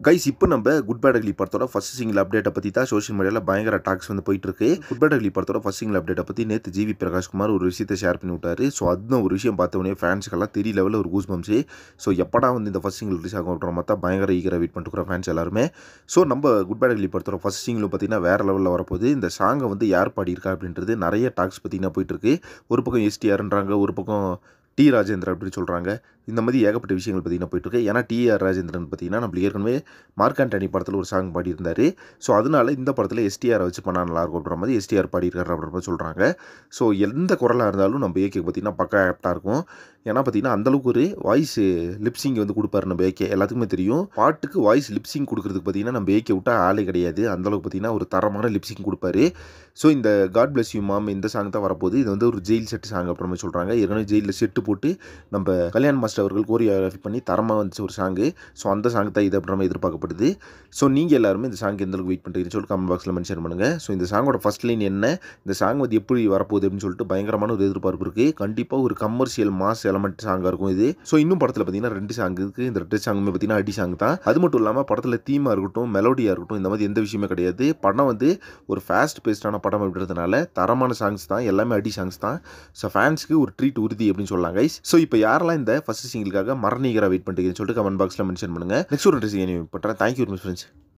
Guys இப்போ நம்ம good bad ugly படத்தோட ஃபர்ஸ்ட் சிங்கிள் அப்டேட்டை பற்றி தான் சோஷியல் மீடியாவில் பயங்கர டாக்ஸ் வந்து போயிட்டு இருக்கு. குட் பேட் அக்லி படத்தோட ஃபர்ஸ்ட் சிங்கிள் அப்டேட்டை பற்றி நேற்று ஜிவி பிரகாஷ்குமார் ஒரு விஷயத்தை ஷேர் பண்ணி விட்டாரு. ஸோ அந்த ஒரு விஷயம் பார்த்தவொடனே ஃபேன்ஸுக்கெல்லாம் தெரிய லெவலில் ஒரு கூஸ் பம்ப்ஸு. ஸோ எப்படா வந்து இந்த ஃபர்ஸ்ட் சிங்கிள் ரிலீஸ் ஆகும் அப்படின்ற மாதிரி தான் பயங்கர ஈகராக வெயிட் பண்ணிட்டு இருக்கிற ஃபேன்ஸ் எல்லாருமே. ஸோ நம்ம குட் பேட் அக்லி படத்தோட ஃபர்ஸ்ட் சிங்கிள் பார்த்தீங்கன்னா வேறு லெவலில் வரப்போகுது. இந்த சாங்கை வந்து யார் பாடியிருக்கா அப்படின்றது நிறைய டாக்ஸ் பார்த்தீங்கன்னா போயிட்டு இருக்கு. ஒரு பக்கம் எஸ்டிஆர்ன்றாங்க, ஒரு பக்கம் டி ராஜேந்திரன் அப்படின்னு சொல்கிறாங்க. இந்த மாதிரி ஏகப்பட்ட விஷயங்கள் பார்த்தீங்கன்னா போயிட்டுருக்கு. ஏன்னா டிஆர் ராஜேந்திரன் பார்த்தீங்கன்னா நம்மளுக்கு ஏற்கனவே மார்க் ஆண்டனி படத்தில் ஒரு சாங் பாடியிருந்தார். ஸோ அதனால இந்த படத்தில் எஸ்டிஆரை வச்சு பண்ணால் நல்லாயிருக்கும் அப்படின்ற மாதிரி எஸ்டிஆர் பாடியிருக்காரு அப்படின்ற மாதிரி சொல்கிறாங்க. ஸோ எந்த குரலாக இருந்தாலும் நம்ம ஏகே பார்த்தீங்கன்னா பக்கா ஆப்டாக இருக்கும். ஏன்னா பார்த்தீங்கன்னா அந்தளவுக்கு ஒரு வாய்ஸ் லிப்சிங் வந்து கொடுப்பாரு நம்ம ஏகே. எல்லாத்துக்குமே தெரியும் பாட்டுக்கு வாய்ஸ் லிப்சிங் கொடுக்குறதுக்கு பார்த்தீங்கன்னா நம்ம ஏகே விட்டால் ஆளே கிடையாது. அந்தளவுக்கு பார்த்தீங்கன்னா ஒரு தரமான லிப்சிங் கொடுப்பாரு. ஸோ இந்த காட் பிளஸ் யூ மாம் இந்த சாங் தான் வரப்போகுது. இது வந்து ஒரு ஜெயில் செட் சாங் அப்படின்ற மாதிரி சொல்கிறாங்க. ஏற்கனவே ஜெயிலில் செட்டு போட்டு நம்ம கல்யாண் மாஸ்டர் அவர்கள் கோரியோகிராஃபி பண்ணி தரமாக வந்துச்சு ஒரு சாங்கு. ஸோ அந்த சாங் தான் இது அப்படின்ற மாதிரி எதிர்பார்க்கப்படுது. ஸோ நீங்கள் எல்லாருமே இந்த சாங் எந்தளவுக்கு வெயிட் பண்ணுறீங்கன்னு சொல்லிட்டு கமெண்ட் பாக்ஸில் மென்ஷன் பண்ணுங்கள். ஸோ இந்த சாங்கோட ஃபர்ஸ்ட் லைன் என்ன, இந்த சாங் வந்து எப்படி வரப்போகுது அப்படின்னு சொல்லிட்டு பயங்கரமான ஒரு எதிர்பார்ப்பு இருக்குது. கண்டிப்பாக ஒரு கமர்ஷியல் மாஸ் எலமெண்ட் சாங்காக இருக்கும் இது. ஸோ இன்னும் படத்தில் பார்த்தீங்கன்னா 2 சாங் இருக்குது. இந்த 2 சாங்குமே பார்த்தீங்கன்னா அடி சாங் தான். அது மட்டும் இல்லாமல் படத்தில் தீமாக இருக்கட்டும், மெலோடியாக இருக்கட்டும், இந்த மாதிரி எந்த விஷயமே கிடையாது. படம் வந்து ஒரு ஃபாஸ்ட் பேஸ்டான படம் அப்படின்றதுனால தரமான சாங்ஸ் தான், எல்லாமே அடி சாங்ஸ் தான். ஸோ ஃபேன்ஸ்க்கு ஒரு ட்ரீட் உறுதி அப்படின்னு சொல்லலாம் கைஸ். ஸோ இப்போ யாரெல்லாம் இந்த ஃபர்ஸ்ட் சிங்கிளுக்காக மரணீகராக வெயிட் பண்ணுறீங்கன்னு சொல்லிட்டு கமெண்ட் பாக்ஸில் மென்ஷன் பண்ணுங்கள். நெக்ஸ்ட் ஒரு ட்ரெஸ் பண்ணுறேன். Thank you very much friends.